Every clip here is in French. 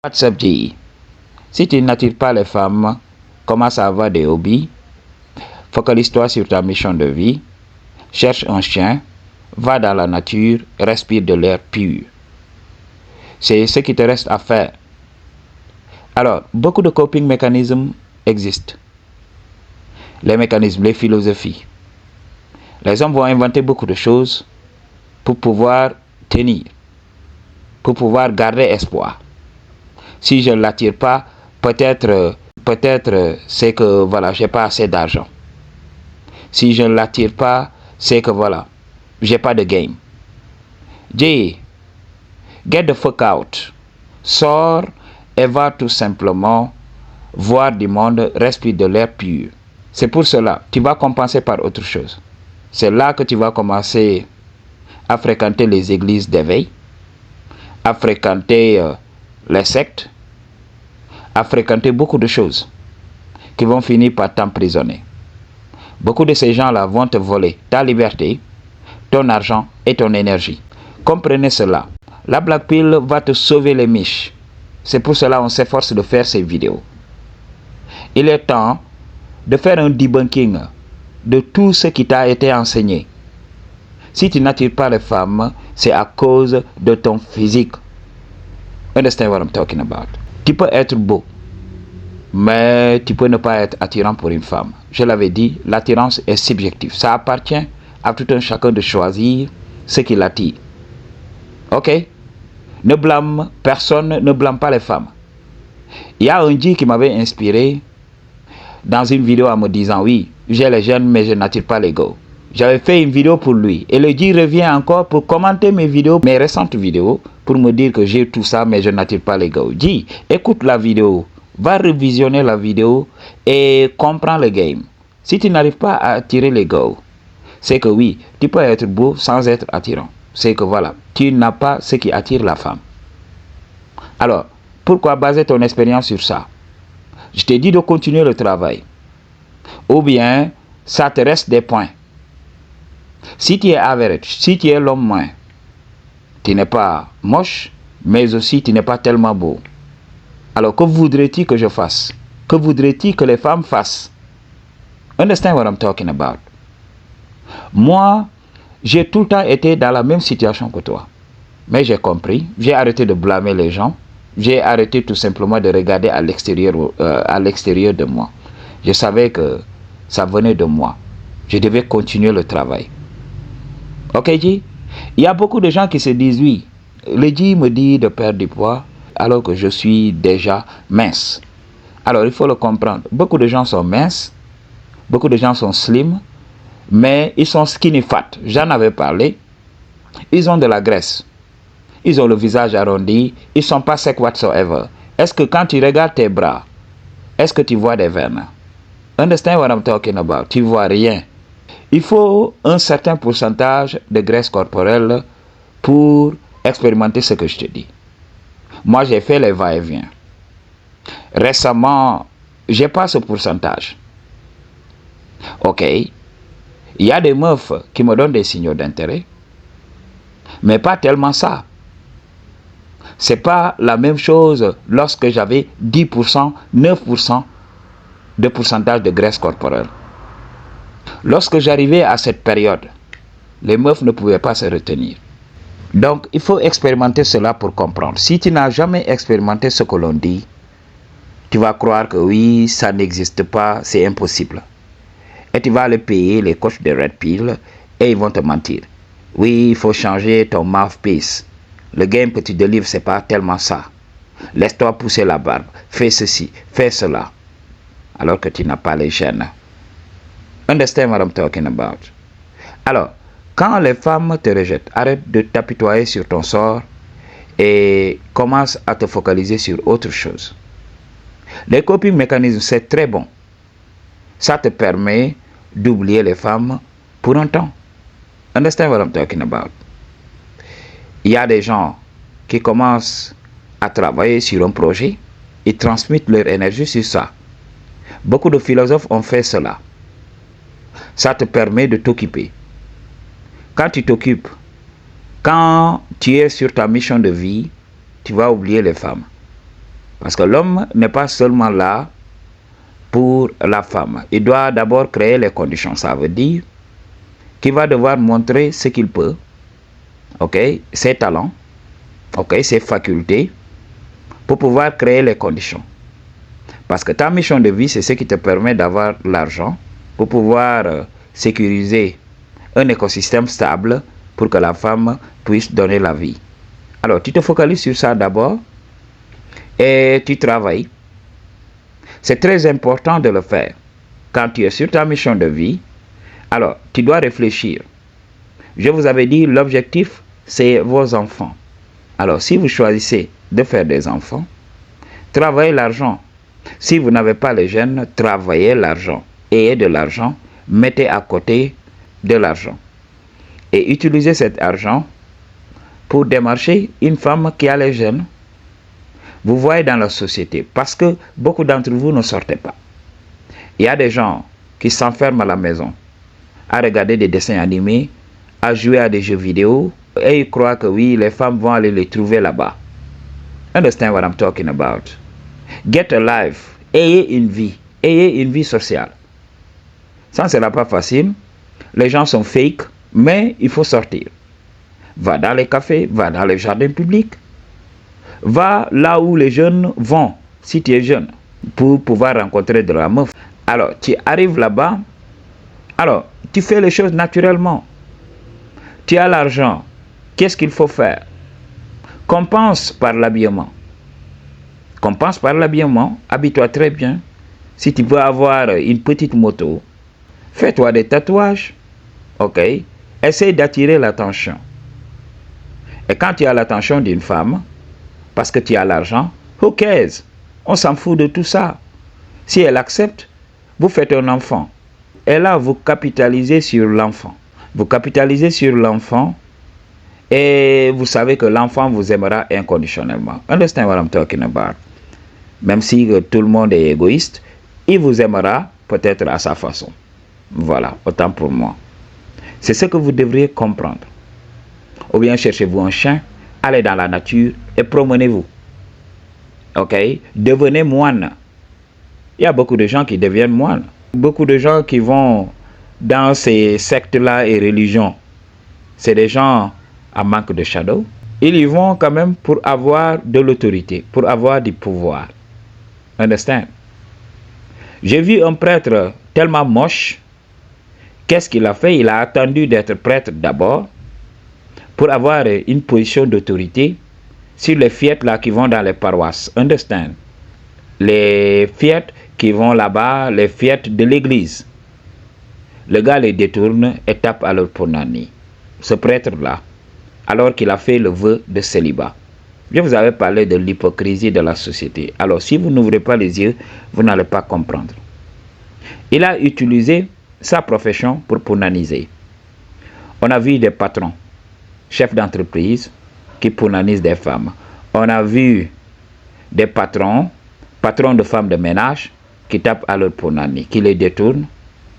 WhatsApp dit, si tu n'attires pas les femmes, commence à avoir des hobbies, focalise-toi sur ta mission de vie, cherche un chien, va dans la nature, respire de l'air pur. C'est ce qui te reste à faire. Alors, beaucoup de coping mécanismes existent. Les mécanismes, les philosophies. Les hommes vont inventer beaucoup de choses pour pouvoir tenir, pour pouvoir garder espoir. Si je ne l'attire pas, peut-être c'est que voilà, j'ai pas assez d'argent. Si je ne l'attire pas, c'est que voilà, j'ai pas de game. J, get the fuck out. Sors et va tout simplement voir du monde, respire de l'air pur. C'est pour cela, tu vas compenser par autre chose. C'est là que tu vas commencer à fréquenter les églises d'éveil, à fréquenter les sectes, à fréquenter beaucoup de choses qui vont finir par t'emprisonner. Beaucoup de ces gens-là vont te voler ta liberté, ton argent et ton énergie. Comprenez cela. La Black Pill va te sauver les miches. C'est pour cela qu'on s'efforce de faire ces vidéos. Il est temps de faire un debunking de tout ce qui t'a été enseigné. Si tu n'attires pas les femmes, c'est à cause de ton physique. Understand what I'm talking about? Tu peux être beau, mais tu peux ne pas être attirant pour une femme. Je l'avais dit, l'attirance est subjective. Ça appartient à tout un chacun de choisir ce qui l'attire. Ok? Ne blâme personne, ne blâme pas les femmes. Il y a un G qui m'avait inspiré dans une vidéo en me disant, oui, j'ai les jeunes, mais je n'attire pas les gars. J'avais fait une vidéo pour lui. Et le G revient encore pour commenter mes vidéos, mes récentes vidéos, pour me dire que j'ai tout ça, mais je n'attire pas les gars. G, écoute la vidéo, va revisionner la vidéo et comprends le game. Si tu n'arrives pas à attirer les gars, c'est que oui, tu peux être beau sans être attirant. C'est que voilà, tu n'as pas ce qui attire la femme. Alors, pourquoi baser ton expérience sur ça? Je t'ai dit de continuer le travail. Ou bien, ça te reste des points. Si tu es average, si tu es l'homme moins, tu n'es pas moche, mais aussi tu n'es pas tellement beau. Alors, que voudrais-tu que je fasse? Que voudrais-tu que les femmes fassent? Understand what I'm talking about? Moi, j'ai tout le temps été dans la même situation que toi. Mais j'ai compris, j'ai arrêté de blâmer les gens. J'ai arrêté tout simplement de regarder à l'extérieur de moi. Je savais que ça venait de moi. Je devais continuer le travail. Ok, G? Il y a beaucoup de gens qui se disent, oui, le G me dit de perdre du poids alors que je suis déjà mince. Alors, il faut le comprendre. Beaucoup de gens sont minces, beaucoup de gens sont slim, mais ils sont skinny fat. J'en avais parlé. Ils ont de la graisse. Ils ont le visage arrondi. Ils ne sont pas secs whatsoever. Est-ce que quand tu regardes tes bras, est-ce que tu vois des veines? Understand what I'm talking about? Tu ne vois rien. Il faut un certain pourcentage de graisse corporelle pour expérimenter ce que je te dis. Moi, j'ai fait les va-et-vient. Récemment, je n'ai pas ce pourcentage. Ok. Il y a des meufs qui me donnent des signaux d'intérêt, mais pas tellement ça. C'est pas la même chose lorsque j'avais 10%, 9% de pourcentage de graisse corporelle. Lorsque j'arrivais à cette période, les meufs ne pouvaient pas se retenir. Donc, il faut expérimenter cela pour comprendre. Si tu n'as jamais expérimenté ce que l'on dit, tu vas croire que oui, ça n'existe pas, c'est impossible. Et tu vas aller payer les coachs de Red Pill et ils vont te mentir. Oui, il faut changer ton mouthpiece. Le game que tu délivres, c'est pas tellement ça. Laisse-toi pousser la barbe. Fais ceci, fais cela. Alors que tu n'as pas les gènes. Understand what I'm talking about? Alors, quand les femmes te rejettent, arrête de t'apitoyer sur ton sort et commence à te focaliser sur autre chose. Les coping mécanismes, c'est très bon. Ça te permet d'oublier les femmes pour un temps. Understand what I'm talking about? Il y a des gens qui commencent à travailler sur un projet, ils transmettent leur énergie sur ça. Beaucoup de philosophes ont fait cela. Ça te permet de t'occuper. Quand tu t'occupes, quand tu es sur ta mission de vie, tu vas oublier les femmes. Parce que l'homme n'est pas seulement là pour la femme. Il doit d'abord créer les conditions. Ça veut dire qu'il va devoir montrer ce qu'il peut, ok, ses talents, ok, ses facultés, pour pouvoir créer les conditions. Parce que ta mission de vie, c'est ce qui te permet d'avoir l'argent pour pouvoir sécuriser un écosystème stable pour que la femme puisse donner la vie. Alors, tu te focalises sur ça d'abord et tu travailles. C'est très important de le faire. Quand tu es sur ta mission de vie, alors tu dois réfléchir. Je vous avais dit, l'objectif, c'est vos enfants. Alors, si vous choisissez de faire des enfants, travaillez l'argent. Si vous n'avez pas les gènes, travaillez l'argent. Ayez de l'argent, mettez à côté de l'argent. Et utilisez cet argent pour démarcher une femme qui a les gènes. Vous voyez dans la société, parce que beaucoup d'entre vous ne sortez pas. Il y a des gens qui s'enferment à la maison, à regarder des dessins animés, à jouer à des jeux vidéo, et ils croient que oui, les femmes vont aller les trouver là-bas. Understand what I'm talking about? Get a life. Ayez une vie sociale. Ça ne sera pas facile. Les gens sont fake, mais il faut sortir. Va dans les cafés, va dans les jardins publics. Va là où les jeunes vont, si tu es jeune, pour pouvoir rencontrer de la meuf. Alors, tu arrives là-bas, alors, tu fais les choses naturellement. Tu as l'argent. Qu'est-ce qu'il faut faire? Compense par l'habillement. Compense par l'habillement. Habille-toi très bien. Si tu peux avoir une petite moto, fais-toi des tatouages. Ok? Essaye d'attirer l'attention. Et quand tu as l'attention d'une femme, parce que tu as l'argent, who cares? On s'en fout de tout ça. Si elle accepte, vous faites un enfant. Et là, vous capitalisez sur l'enfant. Vous capitalisez sur l'enfant et vous savez que l'enfant vous aimera inconditionnellement. Understand what I'm talking about? Même si tout le monde est égoïste, il vous aimera peut-être à sa façon. Voilà, autant pour moi. C'est ce que vous devriez comprendre. Ou bien cherchez-vous un chien, allez dans la nature et promenez-vous. Ok? Devenez moine. Il y a beaucoup de gens qui deviennent moines. Beaucoup de gens qui vont dans ces sectes-là et religions. C'est des gens à manque de shadow. Ils y vont quand même pour avoir de l'autorité, pour avoir du pouvoir. Understand? J'ai vu un prêtre tellement moche. Qu'est-ce qu'il a fait? Il a attendu d'être prêtre d'abord pour avoir une position d'autorité sur les fiettes là qui vont dans les paroisses. Understand? Les fiettes qui vont là-bas, les fiettes de l'église. Le gars les détourne et tape à leur punani. Ce prêtre-là, alors qu'il a fait le vœu de célibat. Je vous avais parlé de l'hypocrisie de la société. Alors, si vous n'ouvrez pas les yeux, vous n'allez pas comprendre. Il a utilisé sa profession pour punaniser. On a vu des patrons, chefs d'entreprise, qui punanisent des femmes. On a vu des patrons de femmes de ménage, qui tapent à leur punani, qui les détournent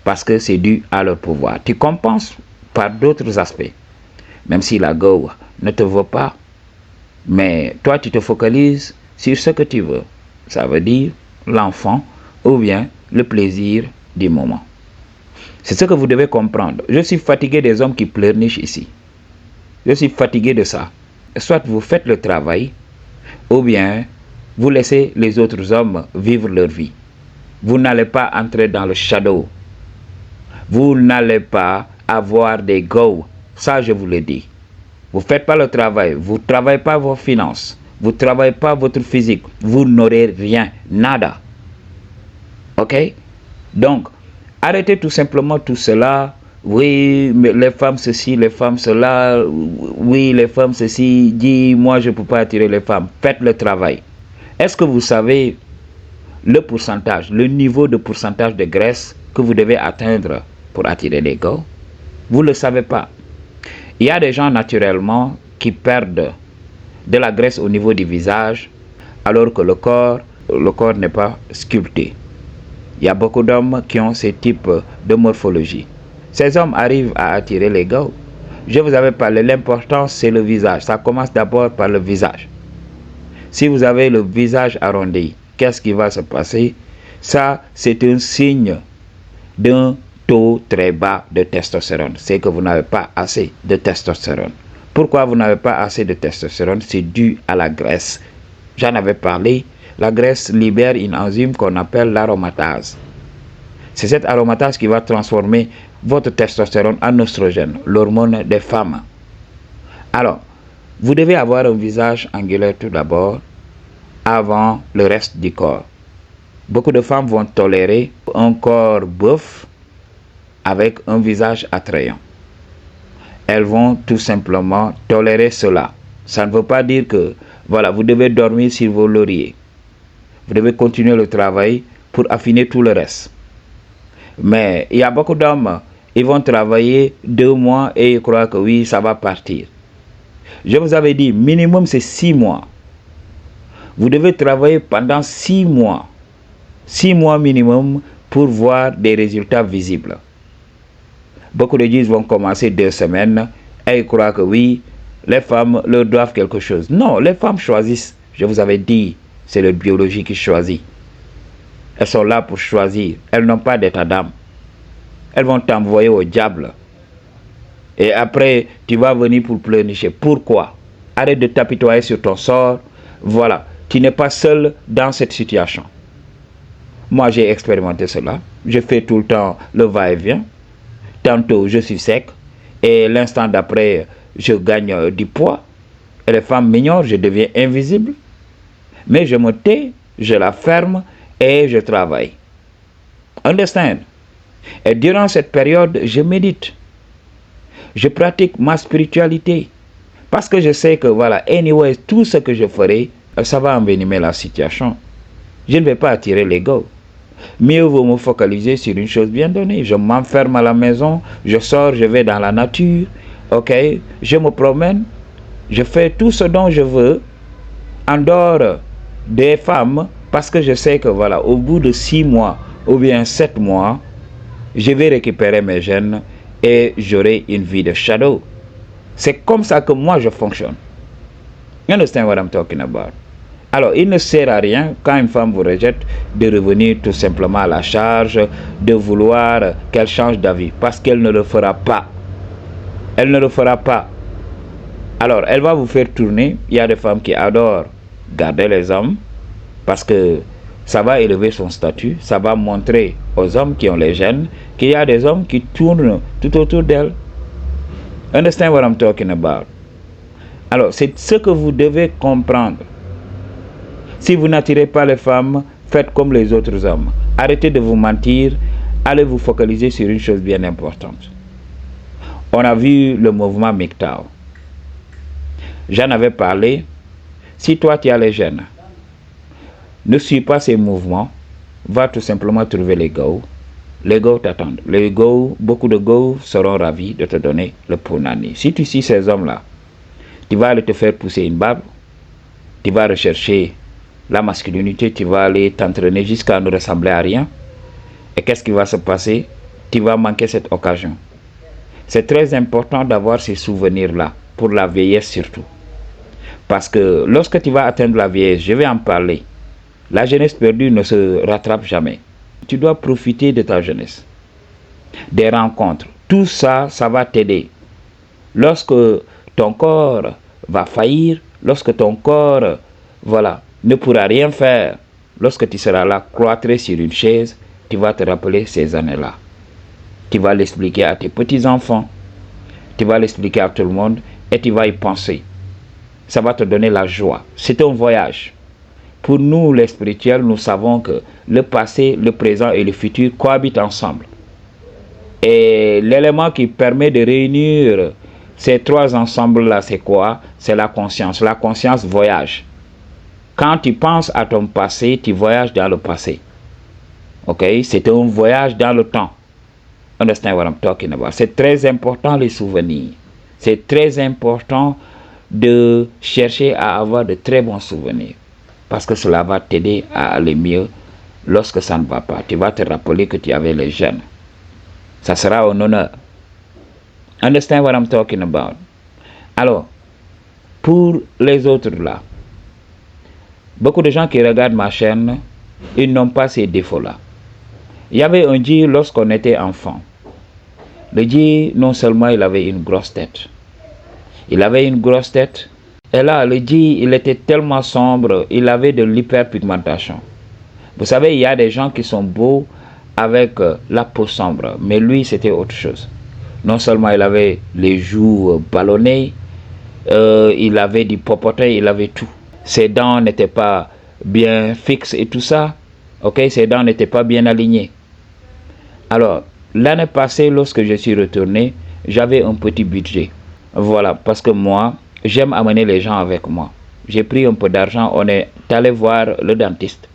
parce que c'est dû à leur pouvoir. Tu compenses par d'autres aspects. Même si la go ne te vaut pas, mais toi tu te focalises sur ce que tu veux. Ça veut dire l'enfant ou bien le plaisir du moment. C'est ce que vous devez comprendre. Je suis fatigué des hommes qui pleurnichent ici. Je suis fatigué de ça. Soit vous faites le travail, ou bien vous laissez les autres hommes vivre leur vie. Vous n'allez pas entrer dans le shadow. Vous n'allez pas avoir des go. Ça, je vous le dis. Vous ne faites pas le travail. Vous ne travaillez pas vos finances. Vous ne travaillez pas votre physique. Vous n'aurez rien. Nada. Ok? Donc, arrêtez tout simplement tout cela. Oui, mais les femmes ceci, les femmes cela. Oui, les femmes ceci. Dis, moi, je ne peux pas attirer les femmes. Faites le travail. Est-ce que vous savez le pourcentage, le niveau de pourcentage de graisse que vous devez atteindre pour attirer les gars? Vous ne le savez pas. Il y a des gens naturellement qui perdent de la graisse au niveau du visage, alors que le corps n'est pas sculpté. Il y a beaucoup d'hommes qui ont ce type de morphologie. Ces hommes arrivent à attirer les gars. Je vous avais parlé, l'important c'est le visage. Ça commence d'abord par le visage. Si vous avez le visage arrondi, qu'est-ce qui va se passer? Ça, c'est un signe d'un taux très bas de testostérone. C'est que vous n'avez pas assez de testostérone. Pourquoi vous n'avez pas assez de testostérone? C'est dû à la graisse. J'en avais parlé. La graisse libère une enzyme qu'on appelle l'aromatase. C'est cette aromatase qui va transformer votre testostérone en oestrogène, l'hormone des femmes. Alors, vous devez avoir un visage angulaire tout d'abord, avant le reste du corps. Beaucoup de femmes vont tolérer un corps boeuf avec un visage attrayant. Elles vont tout simplement tolérer cela. Ça ne veut pas dire que, voilà, vous devez dormir sur vos lauriers. Vous devez continuer le travail pour affiner tout le reste. Mais il y a beaucoup d'hommes, ils vont travailler 2 mois et ils croient que oui, ça va partir. Je vous avais dit, minimum c'est 6 mois. Vous devez travailler pendant 6 mois. 6 mois minimum pour voir des résultats visibles. Beaucoup de gens vont commencer 2 semaines et ils croient que oui, les femmes leur doivent quelque chose. Non, les femmes choisissent. Je vous avais dit, c'est le biologie qui choisit. Elles sont là pour choisir. Elles n'ont pas d'état d'âme. Elles vont t'envoyer au diable. Et après, tu vas venir pour pleurnicher. Pourquoi? Arrête de t'apitoyer sur ton sort. Voilà, tu n'es pas seul dans cette situation. Moi, j'ai expérimenté cela. Je fais tout le temps le va-et-vient. Tantôt, je suis sec. Et l'instant d'après, je gagne du poids. Et les femmes m'ignorent, je deviens invisible. Mais je me tais, je la ferme et je travaille. Understand? Et durant cette période, je médite. Je pratique ma spiritualité. Parce que je sais que, voilà, anyway, tout ce que je ferai, ça va envenimer la situation. Je ne vais pas attirer l'ego. Mieux vaut me focaliser sur une chose bien donnée. Je m'enferme à la maison, je sors, je vais dans la nature, ok? Je me promène, je fais tout ce dont je veux en dehors des femmes parce que je sais que, voilà, au bout de 6 mois ou bien 7 mois, je vais récupérer mes gènes et j'aurai une vie de shadow. C'est comme ça que moi je fonctionne. You understand what I'm talking about? Alors, il ne sert à rien, quand une femme vous rejette, de revenir tout simplement à la charge, de vouloir qu'elle change d'avis, parce qu'elle ne le fera pas. Elle ne le fera pas. Alors, elle va vous faire tourner. Il y a des femmes qui adorent garder les hommes, parce que ça va élever son statut, ça va montrer aux hommes qui ont les gènes qu'il y a des hommes qui tournent tout autour d'elle. Understand what I'm talking about? Alors, c'est ce que vous devez comprendre. Si vous n'attirez pas les femmes, faites comme les autres hommes. Arrêtez de vous mentir, allez vous focaliser sur une chose bien importante. On a vu le mouvement MGTOW. J'en avais parlé. Si toi tu as les gènes, ne suis pas ces mouvements, va tout simplement trouver les go. Les go t'attendent. Les go, beaucoup de go seront ravis de te donner le punani. Si tu suis ces hommes-là, tu vas aller te faire pousser une barbe, tu vas rechercher la masculinité, tu vas aller t'entraîner jusqu'à ne ressembler à rien. Et qu'est-ce qui va se passer? Tu vas manquer cette occasion. C'est très important d'avoir ces souvenirs-là, pour la vieillesse surtout. Parce que lorsque tu vas atteindre la vieillesse, je vais en parler, la jeunesse perdue ne se rattrape jamais. Tu dois profiter de ta jeunesse, des rencontres. Tout ça, ça va t'aider. Lorsque ton corps va faillir, lorsque ton corps, voilà, ne pourra rien faire, lorsque tu seras là, cloîtré sur une chaise, tu vas te rappeler ces années-là. Tu vas l'expliquer à tes petits-enfants, tu vas l'expliquer à tout le monde et tu vas y penser. Ça va te donner la joie. C'est un voyage. Pour nous, les spirituels, nous savons que le passé, le présent et le futur cohabitent ensemble. Et l'élément qui permet de réunir ces 3 ensembles-là, c'est quoi? C'est la conscience. La conscience voyage. Quand tu penses à ton passé, tu voyages dans le passé. Ok? C'est un voyage dans le temps. Understand what I'm talking about? C'est très important les souvenirs. C'est très important de chercher à avoir de très bons souvenirs. Parce que cela va t'aider à aller mieux lorsque ça ne va pas. Tu vas te rappeler que tu avais les gènes. Ça sera un honneur. Understand what I'm talking about? Alors, pour les autres là, Beaucoup de gens qui regardent ma chaîne, ils n'ont pas ces défauts-là. Il y avait un Dji lorsqu'on était enfant. Le Dji, non seulement il avait une grosse tête. Il avait une grosse tête. Et là, le Dji, il était tellement sombre, il avait de l'hyperpigmentation. Vous savez, il y a des gens qui sont beaux avec la peau sombre, mais lui, c'était autre chose. Non seulement il avait les joues ballonnées, il avait du popotin, il avait tout. Ses dents n'étaient pas bien fixes et tout ça. Ok, ses dents n'étaient pas bien alignées. Alors, l'année passée, lorsque je suis retourné, j'avais un petit budget. Voilà, parce que moi, j'aime amener les gens avec moi. J'ai pris un peu d'argent, on est allé voir le dentiste.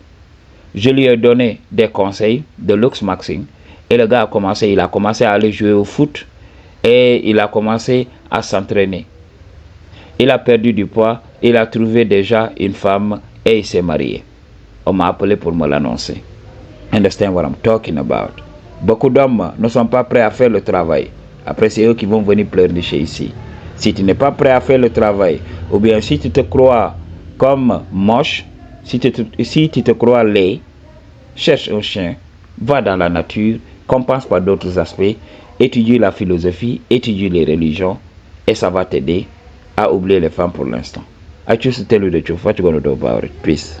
Je lui ai donné des conseils de Lux Maxing. Et le gars il a commencé à aller jouer au foot. Et il a commencé à s'entraîner. Il a perdu du poids, il a trouvé déjà une femme et il s'est marié. On m'a appelé pour me l'annoncer. Understand what I'm talking about? Beaucoup d'hommes ne sont pas prêts à faire le travail. Après, c'est eux qui vont venir pleurnicher ici. Si tu n'es pas prêt à faire le travail, ou bien si tu te crois comme moche, si tu te crois laid, cherche un chien, va dans la nature, compense par d'autres aspects, étudie la philosophie, étudie les religions, et ça va t'aider à oublier les femmes pour l'instant. I choose to tell you the truth. What you gonna do about it? Peace.